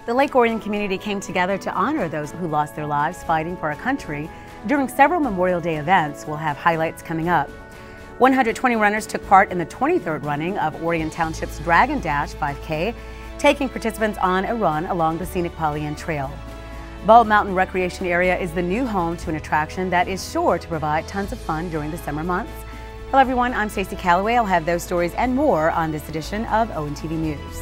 The Lake Orion community came together to honor those who lost their lives fighting for our country during several Memorial Day events. We'll have highlights coming up. 120 runners took part in the 23rd running of Orion Township's Dragon Dash 5K, taking participants on a run along the scenic Pollyant Trail. Bald Mountain Recreation Area is the new home to an attraction that is sure to provide tons of fun during the summer months. Hello everyone, I'm Stacy Calloway. I'll have those stories and more on this edition of ONTV News.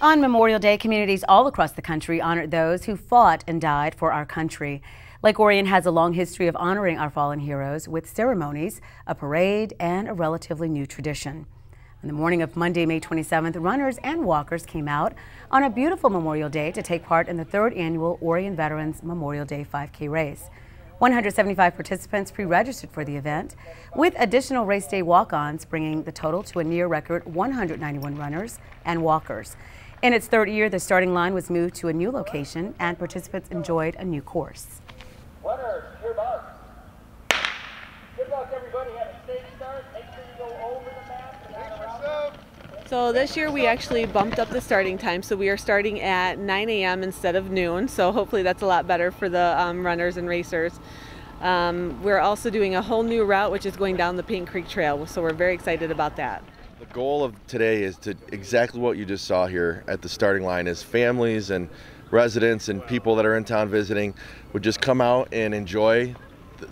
On Memorial Day, communities all across the country honored those who fought and died for our country. Lake Orion has a long history of honoring our fallen heroes with ceremonies, a parade, and a relatively new tradition. On the morning of Monday, May 27th, runners and walkers came out on a beautiful Memorial Day to take part in the 3rd annual Orion Veterans Memorial Day 5K race. 175 participants pre-registered for the event, with additional race day walk-ons bringing the total to a near record 191 runners and walkers. In its 3rd year, the starting line was moved to a new location and participants enjoyed a new course. Runners, gear up. Good luck, everybody. Have a safe start. Make sure you go over the map. So this year we actually bumped up the starting time, so we are starting at 9 a.m. instead of noon, so hopefully that's a lot better for the runners and racers. We're also doing a whole new route, which is going down the Paint Creek Trail, so we're very excited about that. The goal of today is to exactly what you just saw here at the starting line is families and residents and people that are in town visiting would just come out and enjoy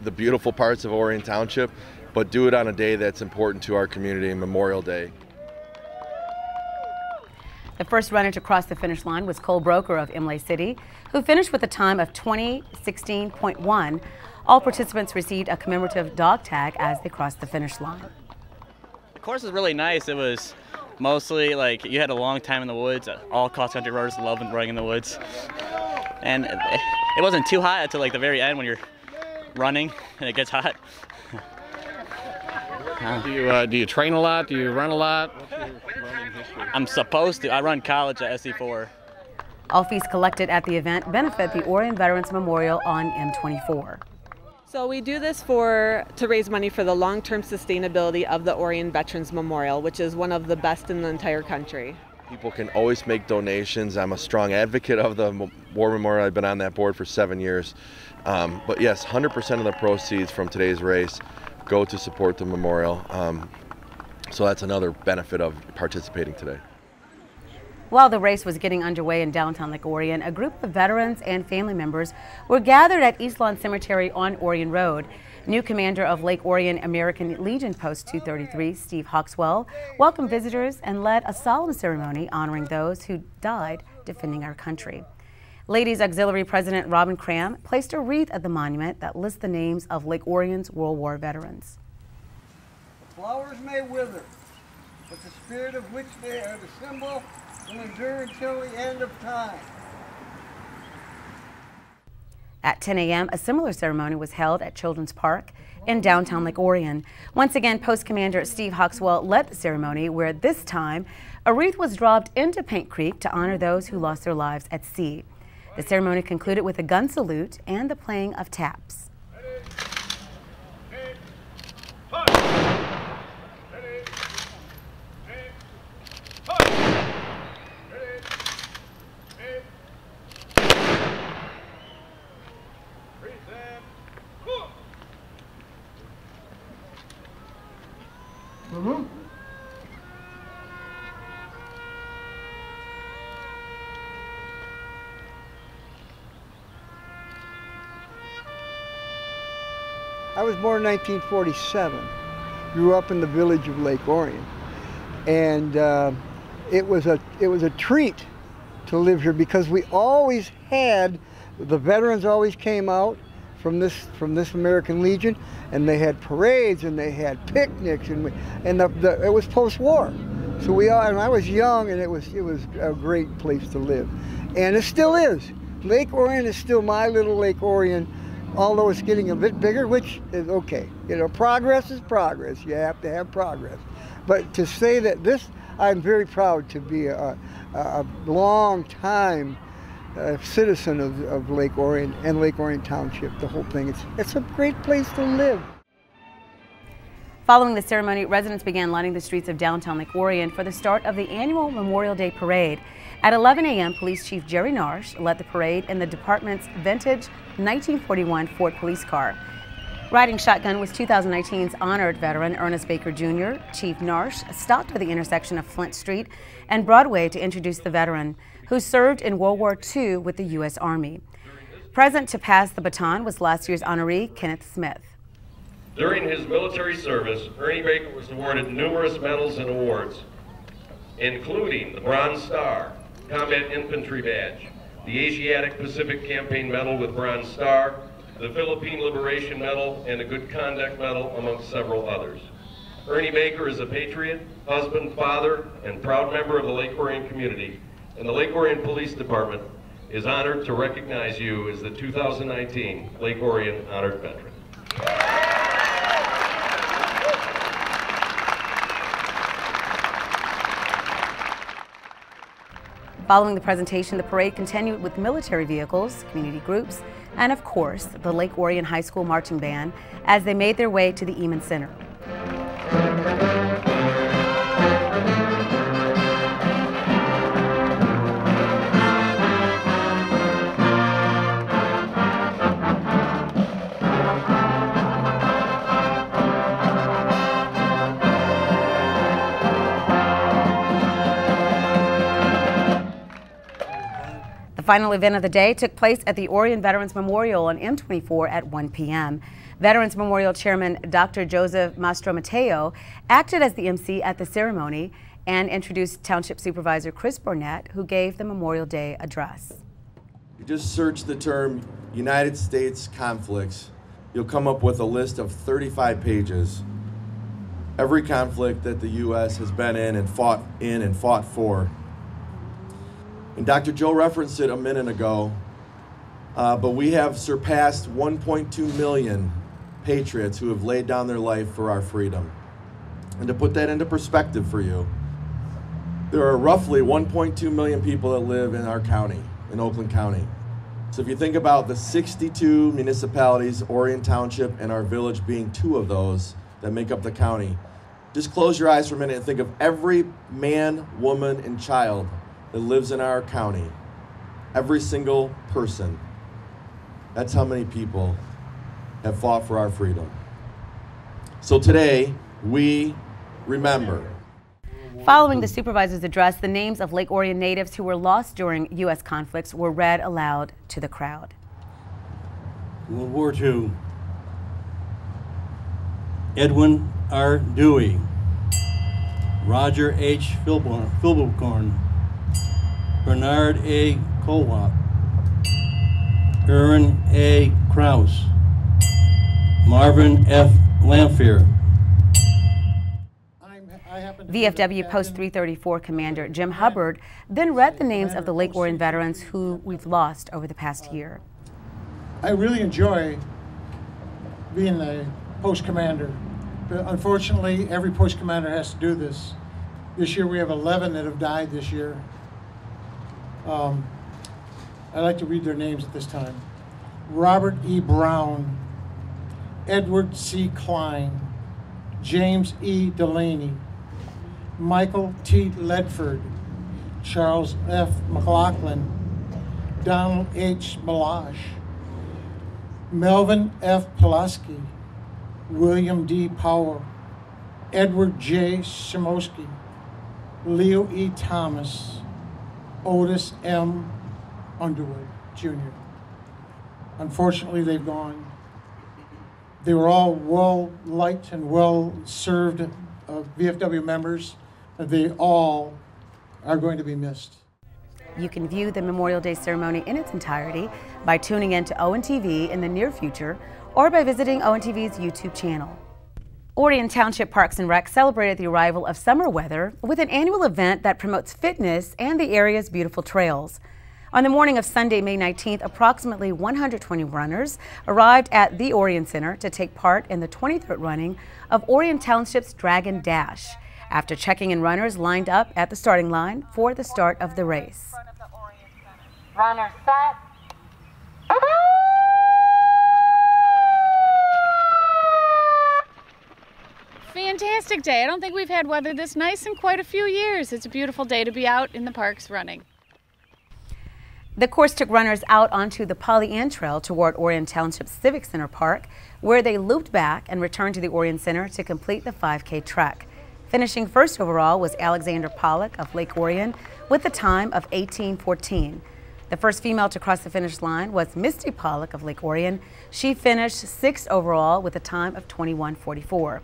the beautiful parts of Orion Township, but do it on a day that's important to our community, Memorial Day. The first runner to cross the finish line was Cole Broker of Imlay City, who finished with a time of 20:16.1. All participants received a commemorative dog tag as they crossed the finish line. The course was really nice. It was mostly like you had a long time in the woods. All cross-country runners love running in the woods. And it wasn't too hot until like the very end when you're running and it gets hot. Do you train a lot? Do you run a lot? What's your running history? I'm supposed to. I run college at SC4. All fees collected at the event benefit the Orion Veterans Memorial on M24. So we do this to raise money for the long-term sustainability of the Orion Veterans Memorial, which is one of the best in the entire country. People can always make donations. I'm a strong advocate of the War Memorial. I've been on that board for 7 years. But yes, 100% of the proceeds from today's race go to support the memorial. So that's another benefit of participating today. While the race was getting underway in downtown Lake Orion, a group of veterans and family members were gathered at East Lawn Cemetery on Orion Road. New commander of Lake Orion American Legion Post 233, Steve Hawkswell, welcomed visitors and led a solemn ceremony honoring those who died defending our country. Ladies Auxiliary President Robin Cram placed a wreath at the monument that lists the names of Lake Orion's World War veterans. The flowers may wither, but the spirit of which they are the symbol will endure until the end of time. At 10 a.m., a similar ceremony was held at Children's Park in downtown Lake Orion. Once again, Post Commander Steve Hawkswell led the ceremony, where this time a wreath was dropped into Paint Creek to honor those who lost their lives at sea. The ceremony concluded with a gun salute and the playing of taps. I was born in 1947, grew up in the village of Lake Orion, and it was a treat to live here because we always had, the veterans always came out from this American Legion, and they had parades and they had picnics, and it was post-war, so and I was young, and it was a great place to live, and it still is. Lake Orion is still my little Lake Orion. Although it's getting a bit bigger, which is okay. You know, progress is progress. You have to have progress. But to say that this, I'm very proud to be a long time citizen of Lake Orion and Lake Orion Township, the whole thing. It's a great place to live. Following the ceremony, residents began lining the streets of downtown Lake Orion for the start of the annual Memorial Day Parade. At 11 a.m., Police Chief Jerry Narsh led the parade in the department's vintage 1941 Ford police car. Riding shotgun was 2019's honored veteran Ernest Baker Jr. Chief Narsh stopped at the intersection of Flint Street and Broadway to introduce the veteran, who served in World War II with the U.S. Army. Present to pass the baton was last year's honoree, Kenneth Smith. During his military service, Ernie Baker was awarded numerous medals and awards, including the Bronze Star, Combat Infantry Badge, the Asiatic Pacific Campaign Medal with Bronze Star, the Philippine Liberation Medal, and a Good Conduct Medal, amongst several others. Ernie Baker is a patriot, husband, father, and proud member of the Lake Orion community, and the Lake Orion Police Department is honored to recognize you as the 2019 Lake Orion Honored Veteran. Following the presentation, the parade continued with military vehicles, community groups, and of course, the Lake Orion High School Marching Band as they made their way to the Eman Center. The final event of the day took place at the Orion Veterans Memorial on M24 at 1 p.m. Veterans Memorial Chairman Dr. Joseph Mastromateo acted as the MC at the ceremony and introduced Township Supervisor Chris Burnett, who gave the Memorial Day address. You just search the term United States conflicts, you'll come up with a list of 35 pages. Every conflict that the U.S. has been in and fought for. And Dr. Joe referenced it a minute ago, but we have surpassed 1.2 million patriots who have laid down their life for our freedom. And to put that into perspective for you, there are roughly 1.2 million people that live in our county, in Oakland County. So if you think about the 62 municipalities, Orion Township and our village being two of those that make up the county, just close your eyes for a minute and think of every man, woman, and child that lives in our county. Every single person. That's how many people have fought for our freedom. So today, we remember. Following the supervisor's address, the names of Lake Orion natives who were lost during U.S. conflicts were read aloud to the crowd. World War II. Edwin R. Dewey, Roger H. Philborn, Bernard A. Colwop, Aaron A. Krause, Marvin F. Lamphere. VFW Post 334 Commander Jim Hubbard then read the names of the Lake Orion veterans who we've lost over the past year. I really enjoy being the post commander, but unfortunately every post commander has to do this. This year we have 11 that have died this year. I'd like to read their names at this time. Robert E. Brown, Edward C. Klein, James E. Delaney, Michael T. Ledford, Charles F. McLaughlin, Donald H. Malash, Melvin F. Pulaski, William D. Powell, Edward J. Shimoski, Leo E. Thomas, Otis M. Underwood, Jr. Unfortunately, they've gone. They were all well-liked and well-served VFW members. They all are going to be missed. You can view the Memorial Day ceremony in its entirety by tuning in to ONTV in the near future or by visiting ONTV's YouTube channel. Orion Township Parks and Rec celebrated the arrival of summer weather with an annual event that promotes fitness and the area's beautiful trails. On the morning of Sunday, May 19th, approximately 120 runners arrived at the Orion Center to take part in the 23rd running of Orion Township's Dragon Dash. after checking in runners lined up at the starting line for the start of the race. Runner set. Fantastic day. I don't think we've had weather this nice in quite a few years. It's a beautiful day to be out in the parks running. The course took runners out onto the Polly Ann Trail toward Orion Township Civic Center Park, where they looped back and returned to the Orion Center to complete the 5K trek. Finishing first overall was Alexander Pollock of Lake Orion with a time of 18:14. The first female to cross the finish line was Misty Pollock of Lake Orion. She finished sixth overall with a time of 21:44.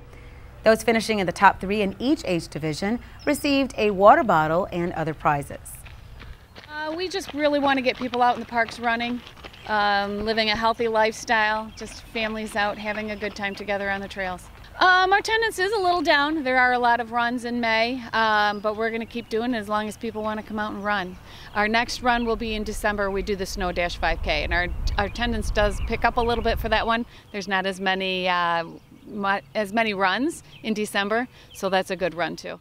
Those finishing in the top three in each age division received a water bottle and other prizes. We just really want to get people out in the parks running, living a healthy lifestyle, just families out having a good time together on the trails. Our attendance is a little down. There are a lot of runs in May, but we're going to keep doing it as long as people want to come out and run. Our next run will be in December. We do the Snow Dash 5K, and our attendance does pick up a little bit for that one. There's not as many runs in December, so that's a good run too.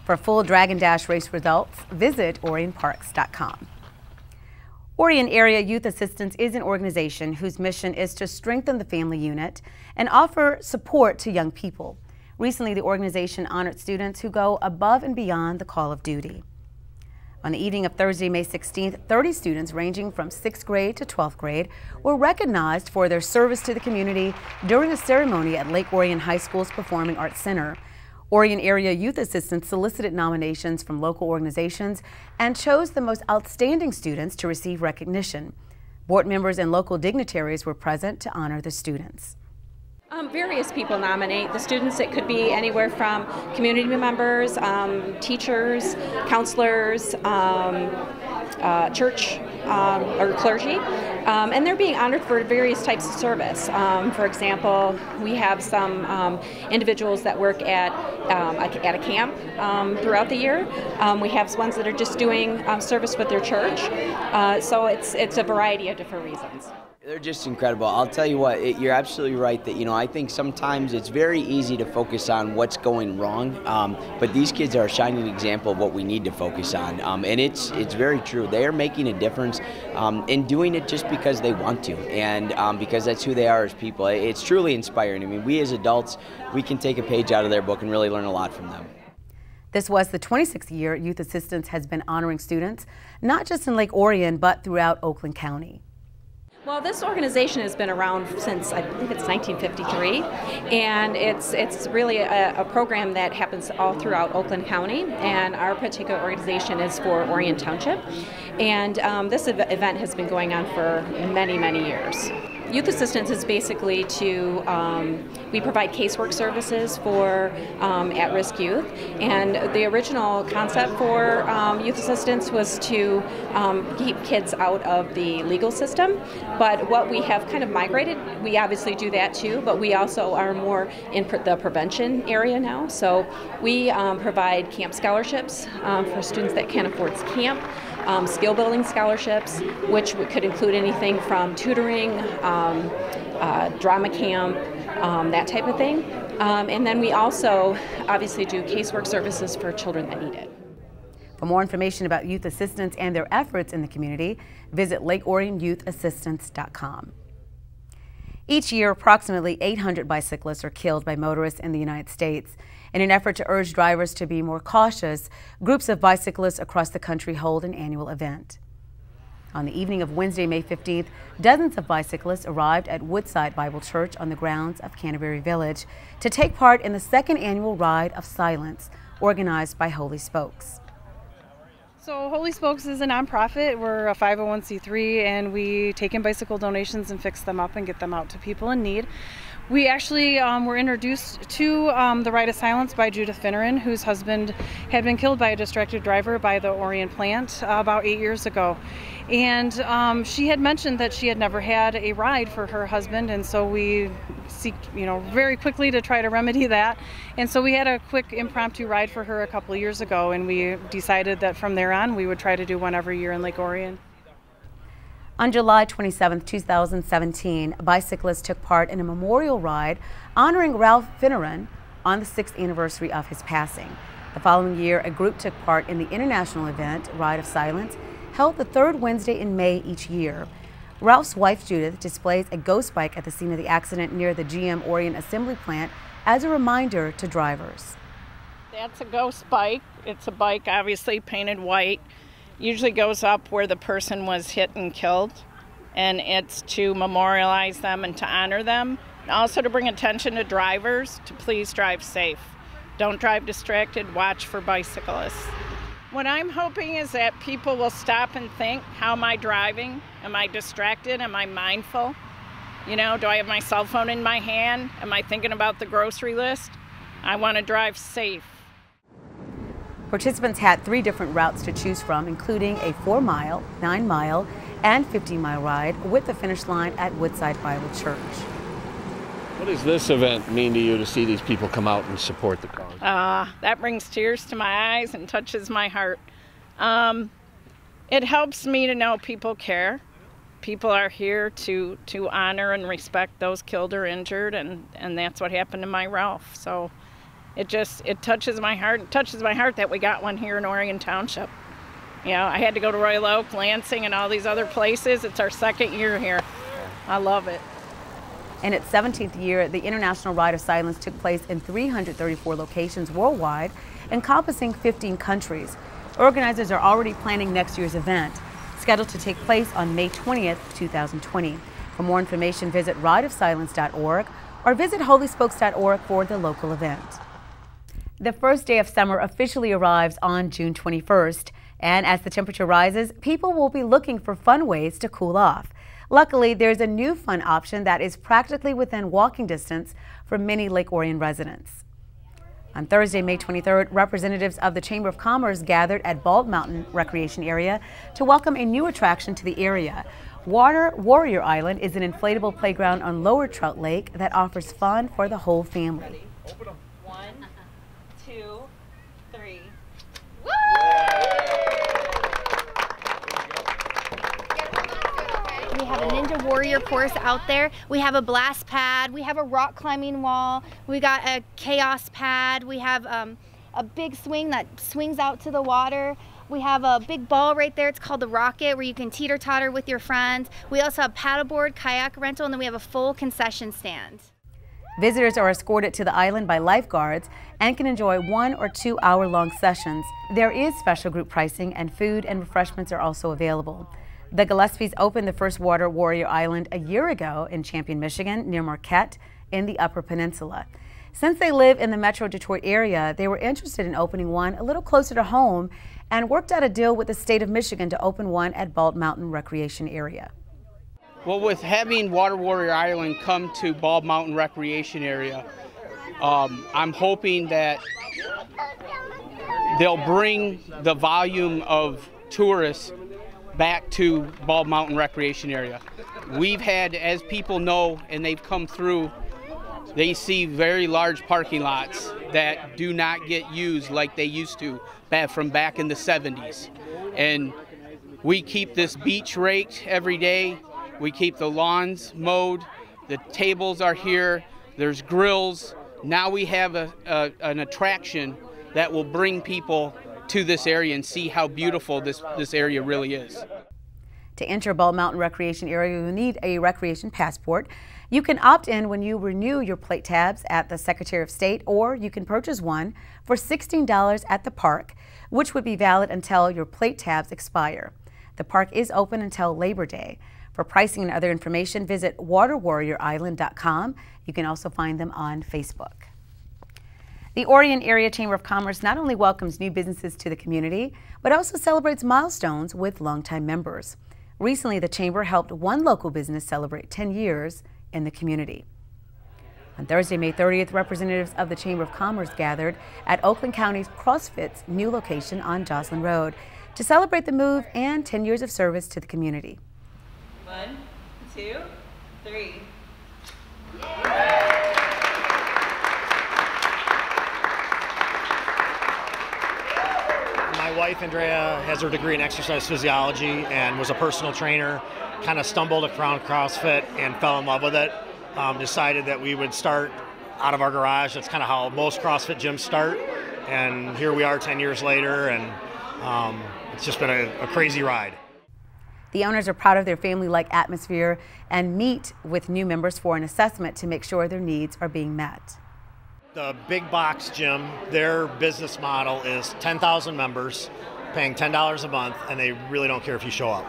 For full Dragon Dash race results, visit OrionParks.com. Orion Area Youth Assistance is an organization whose mission is to strengthen the family unit and offer support to young people. Recently, the organization honored students who go above and beyond the call of duty. On the evening of Thursday, May 16th, 30 students ranging from 6th grade to 12th grade were recognized for their service to the community during a ceremony at Lake Orion High School's Performing Arts Center. Orion Area Youth Assistance solicited nominations from local organizations and chose the most outstanding students to receive recognition. Board members and local dignitaries were present to honor the students. Various people nominate the students. It could be anywhere from community members, teachers, counselors, church or clergy, and they're being honored for various types of service. For example, we have some individuals that work at a camp throughout the year. We have ones that are just doing service with their church. So it's a variety of different reasons. They're just incredible. I'll tell you what, you're absolutely right that, I think sometimes it's very easy to focus on what's going wrong, but these kids are a shining example of what we need to focus on, and it's very true. They are making a difference in doing it just because they want to, and because that's who they are as people. It's truly inspiring. I mean, we as adults, we can take a page out of their book and really learn a lot from them. This was the 26th year Youth Assistance has been honoring students, not just in Lake Orion, but throughout Oakland County. Well, this organization has been around since, I believe it's 1953, and it's really a program that happens all throughout Oakland County, and our particular organization is for Orion Township, and this event has been going on for many, many years. Youth Assistance is basically we provide casework services for at-risk youth, and the original concept for Youth Assistance was to keep kids out of the legal system, but what we have kind of migrated, we obviously do that too, but we also are more in the prevention area now, so we provide camp scholarships for students that can't afford camp, skill building scholarships, which could include anything from tutoring, drama camp, that type of thing. And then we also obviously do casework services for children that need it. For more information about Youth Assistance and their efforts in the community, visit LakeOrionYouthAssistance.com. Each year, approximately 800 bicyclists are killed by motorists in the United States. In an effort to urge drivers to be more cautious, groups of bicyclists across the country hold an annual event. On the evening of Wednesday, May 15th, dozens of bicyclists arrived at Woodside Bible Church on the grounds of Canterbury Village to take part in the second annual Ride of Silence, organized by Holy Spokes. So Holy Spokes is a nonprofit. We're a 501c3, and we take in bicycle donations and fix them up and get them out to people in need. We actually were introduced to the Ride of Silence by Judith Finneran, whose husband had been killed by a distracted driver by the Orion plant about 8 years ago. And she had mentioned that she had never had a ride for her husband, and so we seeked, very quickly to try to remedy that. And so we had a quick impromptu ride for her a couple of years ago, and we decided that from there on we would try to do one every year in Lake Orion. On July 27, 2017, bicyclists took part in a memorial ride honoring Ralph Finneran, on the 6th anniversary of his passing. The following year, a group took part in the international event, Ride of Silence, held the third Wednesday in May each year. Ralph's wife, Judith, displays a ghost bike at the scene of the accident near the GM Orion assembly plant as a reminder to drivers. That's a ghost bike. It's a bike obviously painted white. Usually goes up where the person was hit and killed. And it's to memorialize them and to honor them. And also to bring attention to drivers to please drive safe. Don't drive distracted, watch for bicyclists. What I'm hoping is that people will stop and think, how am I driving? Am I distracted? Am I mindful? You know, do I have my cell phone in my hand? Am I thinking about the grocery list? I want to drive safe. Participants had 3 different routes to choose from, including a 4-mile, 9-mile, and 15-mile ride with the finish line at Woodside Bible Church. What does this event mean to you to see these people come out and support the cause? That brings tears to my eyes and touches my heart. It helps me to know people care. People are here to honor and respect those killed or injured, and that's what happened to my Ralph. So it touches my heart. It touches my heart that we got one here in Orion Township. You know, I had to go to Royal Oak, Lansing, and all these other places. It's our 2nd year here. I love it. In its 17th year, the International Ride of Silence took place in 334 locations worldwide, encompassing 15 countries. Organizers are already planning next year's event, scheduled to take place on May 20th, 2020. For more information, visit rideofsilence.org or visit holyspokes.org for the local event. The first day of summer officially arrives on June 21st, and as the temperature rises, people will be looking for fun ways to cool off. Luckily, there's a new fun option that is practically within walking distance for many Lake Orion residents. On Thursday, May 23rd, representatives of the Chamber of Commerce gathered at Bald Mountain Recreation Area to welcome a new attraction to the area. Water Warrior Island is an inflatable playground on Lower Trout Lake that offers fun for the whole family. 1, 2, 3. We have a Ninja Warrior course out there. We have a blast pad. We have a rock climbing wall. We got a chaos pad. We have a big swing that swings out to the water. We have a big ball right there. It's called the Rocket, where you can teeter-totter with your friends. We also have paddleboard, kayak rental, and then we have a full concession stand. Visitors are escorted to the island by lifeguards and can enjoy 1 or 2 hour-long sessions. There is special group pricing, and food and refreshments are also available. The Gillespies opened the first Water Warrior Island a year ago in Champion, Michigan, near Marquette in the Upper Peninsula. Since they live in the Metro Detroit area, they were interested in opening one a little closer to home and worked out a deal with the state of Michigan to open one at Bald Mountain Recreation Area. Well, with having Water Warrior Island come to Bald Mountain Recreation Area, I'm hoping that they'll bring the volume of tourists back to Bald Mountain Recreation Area. We've had, as people know, and they've come through, they see very large parking lots that do not get used like they used to from back in the 70s. And we keep this beach raked every day. We keep the lawns mowed. The tables are here. There's grills. Now we have an attraction that will bring people to this area and see how beautiful this area really is. To enter Bald Mountain Recreation Area, you need a recreation passport. You can opt in when you renew your plate tabs at the Secretary of State, or you can purchase one for $16 at the park, which would be valid until your plate tabs expire. The park is open until Labor Day. For pricing and other information, visit waterwarriorisland.com. You can also find them on Facebook. The Orion Area Chamber of Commerce not only welcomes new businesses to the community, but also celebrates milestones with longtime members. Recently, the Chamber helped one local business celebrate 10 years in the community. On Thursday, May 30th, representatives of the Chamber of Commerce gathered at Oakland County's CrossFit's new location on Joslyn Road to celebrate the move and 10 years of service to the community. 1, 2, 3. My wife, Andrea, has her degree in exercise physiology and was a personal trainer. Kind of stumbled around CrossFit and fell in love with it. Decided that we would start out of our garage. That's kind of how most CrossFit gyms start. And here we are 10 years later, and it's just been a crazy ride. The owners are proud of their family-like atmosphere and meet with new members for an assessment to make sure their needs are being met. The big box gym, their business model is 10,000 members paying $10 a month, and they really don't care if you show up.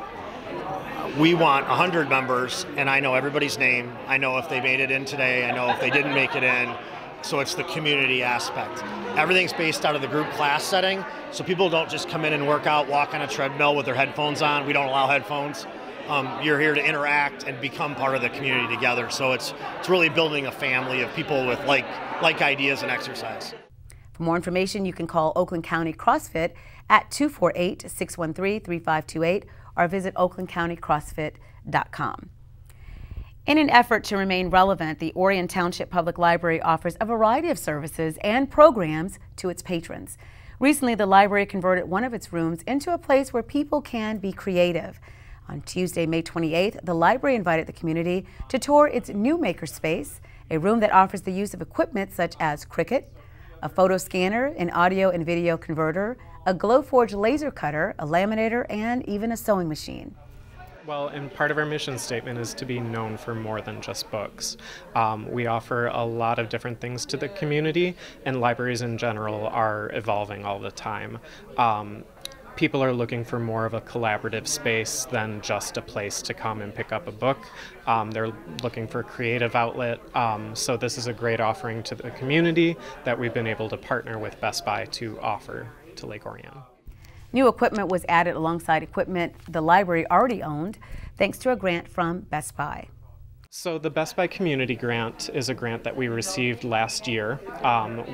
We want 100 members, and I know everybody's name. I know if they made it in today. I know if they didn't make it in. So it's the community aspect. Everything's based out of the group class setting, so people don't just come in and work out, walk on a treadmill with their headphones on. We don't allow headphones. You're here to interact and become part of the community together. So it's really building a family of people with like ideas and exercise. For more information, you can call Oakland County CrossFit at 248-613-3528 or visit oaklandcountycrossfit.com. In an effort to remain relevant, the Orion Township Public Library offers a variety of services and programs to its patrons. Recently, the library converted one of its rooms into a place where people can be creative. On Tuesday, May 28th, the library invited the community to tour its new makerspace, a room that offers the use of equipment such as Cricut, a photo scanner, an audio and video converter, a Glowforge laser cutter, a laminator, and even a sewing machine. Well, and part of our mission statement is to be known for more than just books. We offer a lot of different things to the community, and libraries in general are evolving all the time. People are looking for more of a collaborative space than just a place to come and pick up a book. They're looking for a creative outlet, so this is a great offering to the community that we've been able to partner with Best Buy to offer to Lake Orion. New equipment was added alongside equipment the library already owned, thanks to a grant from Best Buy. So the Best Buy Community Grant is a grant that we received last year.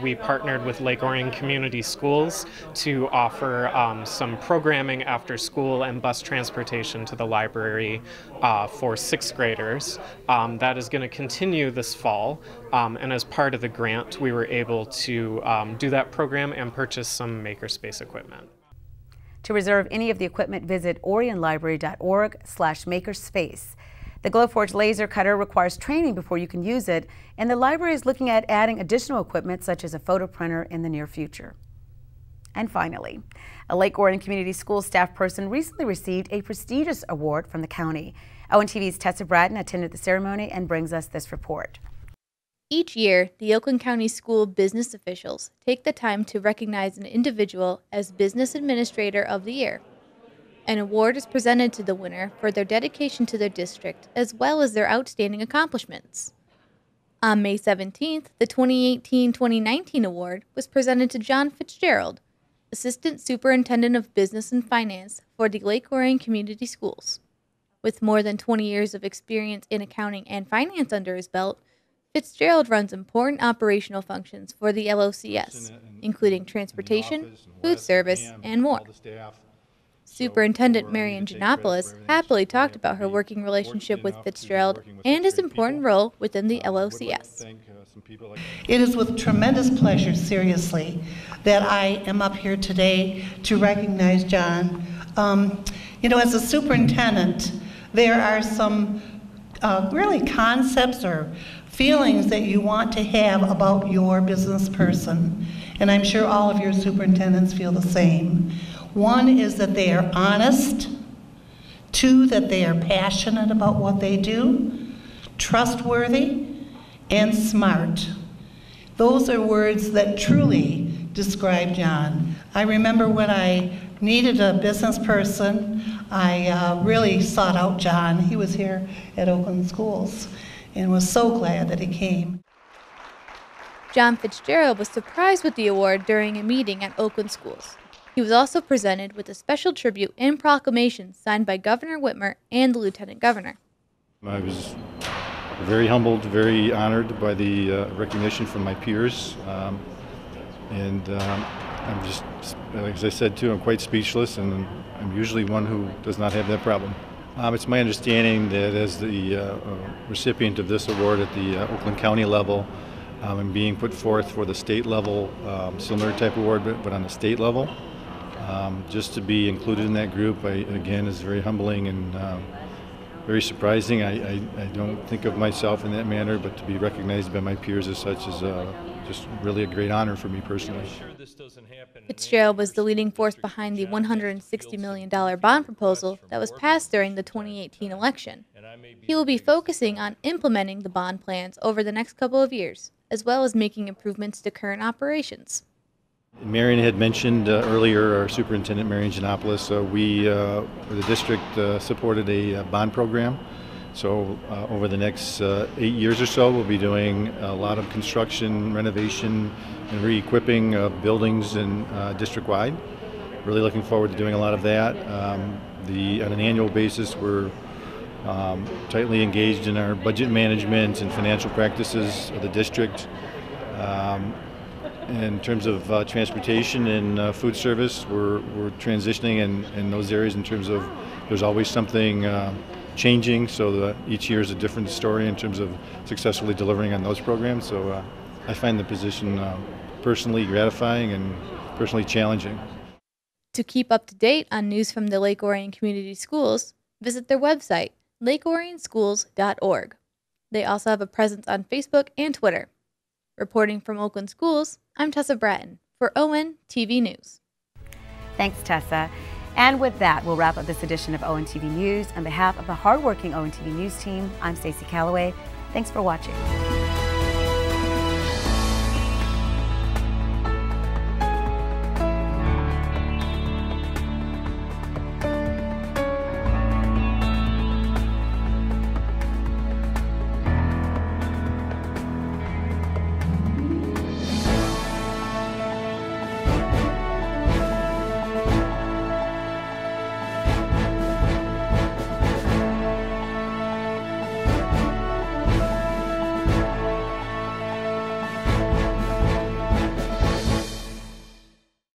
We partnered with Lake Orion Community Schools to offer some programming after school and bus transportation to the library for 6th graders. That is going to continue this fall, and as part of the grant we were able to do that program and purchase some makerspace equipment. To reserve any of the equipment, visit orionlibrary.org/makerspace. The Glowforge laser cutter requires training before you can use it, and the library is looking at adding additional equipment such as a photo printer in the near future. And finally, a Lake Orion Community School staff person recently received a prestigious award from the county. ONTV's Tessa Bratton attended the ceremony and brings us this report. Each year, the Oakland County School business officials take the time to recognize an individual as Business Administrator of the Year. An award is presented to the winner for their dedication to their district as well as their outstanding accomplishments. On May 17th, the 2018-2019 award was presented to John Fitzgerald, Assistant Superintendent of Business and Finance for the Lake Orion Community Schools. With more than 20 years of experience in accounting and finance under his belt, Fitzgerald runs important operational functions for the LOCS, including transportation, food service, and more. Superintendent Marian Giannopoulos happily talked about her working relationship with Fitzgerald and his important role within the LOCS. It is with tremendous pleasure, seriously, that I am up here today to recognize John. You know, as a superintendent, there are some really concepts or feelings that you want to have about your business person, and I'm sure all of your superintendents feel the same. One is that they are honest. 2, that they are passionate about what they do, trustworthy, and smart. Those are words that truly describe John. I remember when I needed a business person, I really sought out John. He was here at Oakland Schools and was so glad that he came. John Fitzgerald was surprised with the award during a meeting at Oakland Schools. He was also presented with a special tribute and proclamation signed by Governor Whitmer and the Lieutenant Governor. I was very humbled, very honored by the recognition from my peers. I'm just, as I said too, I'm quite speechless, and I'm usually one who does not have that problem. It's my understanding that as the recipient of this award at the Oakland County level, I'm being put forth for the state level, similar type of award, but on the state level. Just to be included in that group, again, is very humbling and very surprising. I don't think of myself in that manner, but to be recognized by my peers as such is just really a great honor for me personally. Fitzgerald was the leading force behind the $160 million bond proposal that was passed during the 2018 election. He will be focusing on implementing the bond plans over the next couple of years, as well as making improvements to current operations. Marion had mentioned earlier, our superintendent, Marion Giannopoulos, the district supported a bond program. So over the next 8 years or so, we'll be doing a lot of construction, renovation, and re-equipping of buildings and district-wide. Really looking forward to doing a lot of that. On an annual basis, we're tightly engaged in our budget management and financial practices of the district. In terms of transportation and food service, we're transitioning in those areas in terms of there's always something changing, so each year is a different story in terms of successfully delivering on those programs. So I find the position personally gratifying and personally challenging. To keep up to date on news from the Lake Orion Community Schools, visit their website, lakeorionschools.org. They also have a presence on Facebook and Twitter. Reporting from Oakland Schools, I'm Tessa Bratton for ONTV News. Thanks, Tessa. And with that, we'll wrap up this edition of ONTV News. On behalf of the hardworking ONTV News team, I'm Stacy Calloway. Thanks for watching.